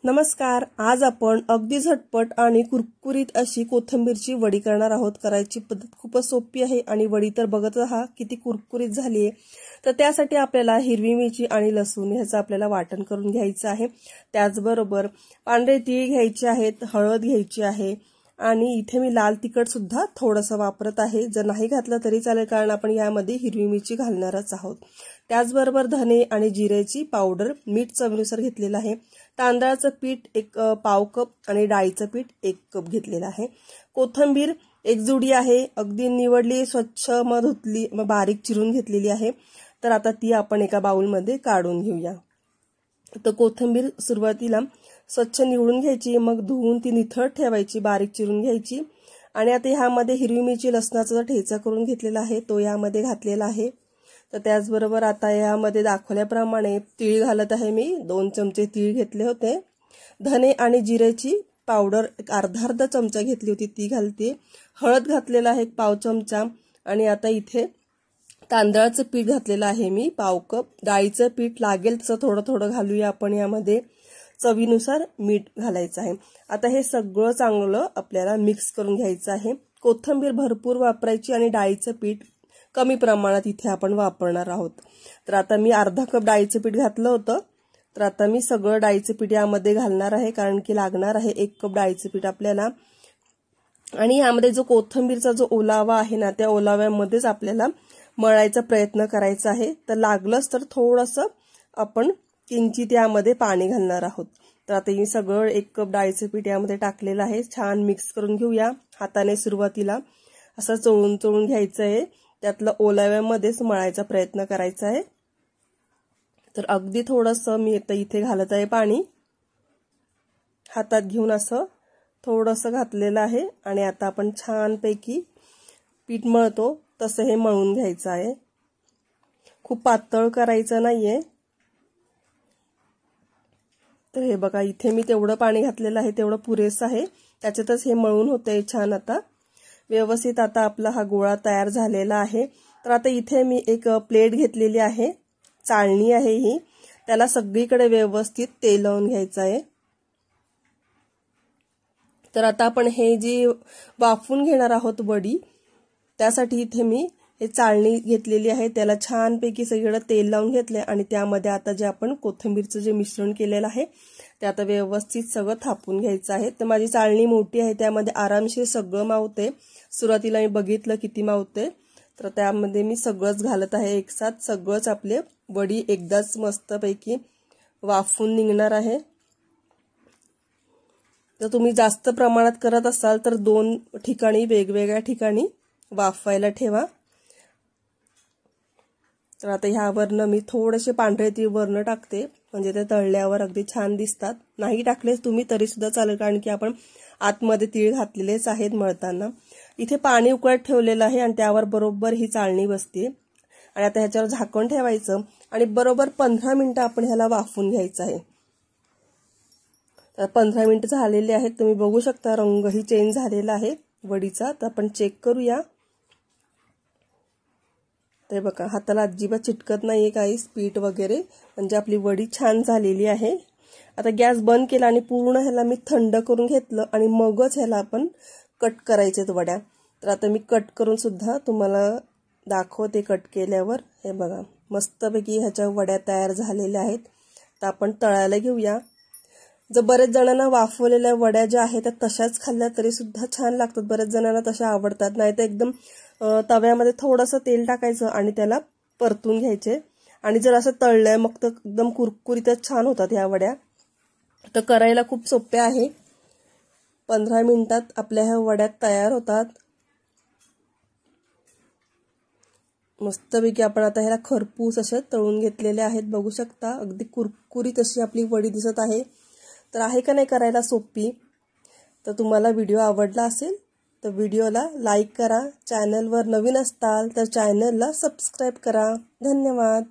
नमस्कार। आज आपण अगदी झटपट आणि कुरकुरीत अशी कोथिंबीरची वडी करणार आहोत। करायची पद्धत खूपच सोपी आहे आणि वडी तर बघत आहात किती कुरकुरीत झाली आहे। तर त्यासाठी आपल्याला हिरवी मिरची आणि लसूण ह्याचं आपल्याला वाटण करून घ्यायचं आहे। त्याचबरोबर पांढरे तीळ घ्यायचे आहेत, हळद घ्यायची आहे आणि इथे मी लाल तिखट सुद्धा थोडंसं वापरत आहे। जर नाही घातलं तरी चालेल कारण आपण यामध्ये हिरवी मिरची घालणारच आहोत। त्याचबरोबर धने आणि जिरेची पावडर, मीठ चवीनुसार घेतलेलं आहे। तांदळाचं पीठ एक पाव कप आणि डाळीचं पीठ 1 कप घेतलेलं आहे। कोथिंबीर एक जुडी आहे, अगदी निवडली, स्वच्छ मग धुतली, मग बारीक चिरून घेतलेली आहे। तर आता ती आपण एका बाउलमध्ये काढून घेऊया। तर कोथिंबीर सुरुवातीला स्वच्छ निवडून घ्यायची, मग धुवून ती निथळ ठेवायची, बारीक चिरून घ्यायची। आणि आता ह्यामध्ये हिरवी मिरची लसणाचा ठेचा करून घेतलेला आहे तो यामध्ये घातलेला आहे। तर त्याचबरोबर आता यामध्ये दाखवल्याप्रमाणे तीळ घालत आहे मी, 2 चमचे तीळ घेतले होते। धने आणि जिरेची पावडर एक अर्धा चमचा घेतली होती ती घालते। हळद घातलेला आहे 1 पाव चमचा आणि आता इथे तांदळाचं पीठ घातलेलं आहे मी पाव कप। डाळीचं पीठ लागेल तसं थोडं थोडं घालूया आपण यामध्ये। चवीनुसार मीठ घालायचं आहे। आता हे सगळं चांगलं आपल्याला मिक्स करून घ्यायचं आहे। कोथिंबीर भरपूर वापरायची आणि डाळीचं पीठ कमी प्रमाणात इथे आपण वापरणार आहोत। तर आता मी अर्धा कप डाळीचं पीठ घातलं होतं, तर आता मी सगळं डाळीचं पीठ यामध्ये घालणार आहे कारण की लागणार आहे 1 कप डाळीचं पीठ आपल्याला। आणि यामध्ये जो कोथिंबीरचा जो ओलावा आहे ना, त्या ओलाव्यामध्येच आपल्याला मळायचा प्रयत्न करायचा आहे। तर लागलंच तर थोडंसं आपण किंचित यामध्ये पाणी घालणार आहोत। तर आता मी सगळं 1 कप डाळीचं पीठ यामध्ये टाकलेलं आहे। छान मिक्स करून घेऊया। हाताने सुरुवातीला असं चोळून चोळून घ्यायचं आहे, त्यातलं ओलाव्यामध्येच मळायचा प्रयत्न करायचा आहे। तर अगदी थोडंसं मी आता इथे घालत आहे पाणी, हातात घेऊन असं थोडंसं घातलेलं आहे आणि आता आपण छानपैकी पीठ मळतो तसं हे मळून घ्यायचं आहे। खूप पातळ करायचं नाहीये। तर हे बघा इथे मी तेवढं पाणी घातलेलं आहे, तेवढं पुरेसं आहे, त्याच्यातच हे मळून होतंय छान। आता व्यवस्थित आता आपला हा गोळा तयार झालेला आहे। तर आता इथे मी एक प्लेट घेतलेली आहे, चाळणी आहे ही, त्याला सगळीकडे व्यवस्थित तेल लावून घ्यायचं आहे। तर आता आपण हे जी वाफवून घेणार आहोत वडी, त्यासाठी इथे मी हे चाळणी घेतलेली आहे, त्याला छानपैकी सगळीकडे तेल लावून घेतले आणि त्यामध्ये आता जे आपण कोथिंबीरचं जे मिश्रण केलेलं आहे ते आता व्यवस्थित सगळं थापून घ्यायचं आहे। तर माझी चाळणी मोठी आहे, त्यामध्ये आरामशीर सगळं मावते। सुरुवातीला मी बघितलं किती मावते, तर त्यामध्ये मी सगळंच घालत आहे एकसाथ। सगळंच आपले वडी एकदाच मस्तपैकी वाफून निघणार आहे। तर तुम्ही जास्त प्रमाणात करत असाल तर 2 ठिकाणी वेगवेगळ्या ठिकाणी वाफवायला ठेवा। तर आता ह्यावरनं मी थोडेसे पांढरे तीळ वरनं टाकते, म्हणजे ते तळल्यावर अगदी छान दिसतात। नाही टाकलेच तुम्ही तरी सुद्धा चालेल कारण की आपण आतमध्ये तीळ घातलेलेच आहेत मळताना। इथे पाणी उकळत ठेवलेलं आहे आणि त्यावर बरोबर ही चाळणी बसते आणि आता ह्याच्यावर झाकण ठेवायचं आणि बरोबर 15 मिनिटं आपण ह्याला वाफवून घ्यायचं आहे। तर 15 मिनिटं झालेले आहेत, तुम्ही बघू शकता रंगही चेंज झालेला आहे वडीचा। तर आपण चेक करूया। ते बघा हाताला अजिबात चिटकत नाहीये काही पीठ वगैरे, म्हणजे आपली वडी छान झालेली आहे। आता गॅस बंद केला आणि पूर्ण ह्याला मी थंड करून घेतलं आणि मगच ह्याला आपण कट करायचे वड्या। तर आता मी कट करून सुद्धा तुम्हाला दाखवते कट केल्यावर। हे बघा मस्तपैकी ह्याच्या वड्या तयार झालेल्या आहेत। तर आपण तळायला घेऊया। जर बरेच जणांना वाफवलेल्या वड्या ज्या आहेत त्या तशाच खाल्ल्या तरी सुद्धा छान लागतात, बरेच जणांना तशा आवडतात। नाही तर एकदम तव्यामध्ये थोडंसं तेल टाकायचं आणि त्याला परतून घ्यायचे आणि जर असं तळलंय मग तर एकदम कुरकुरीतच छान होतात ह्या वड्या। तर करायला खूप सोप्या आहे, 15 मिनिटात आपल्या ह्या वड्या तयार होतात। मस्तपैकी आपण आता ह्याला खरपूस असे तळून घेतलेले आहेत, बघू शकता अगदी कुरकुरीत अशी आपली वडी दिसत आहे। तर आहे का नाही करायला सोपी। तर तुम्हाला व्हिडिओ आवडला असेल तर व्हिडिओला लाईक करा, चॅनलवर नवीन असताल तर चॅनलला सबस्क्राईब करा। धन्यवाद।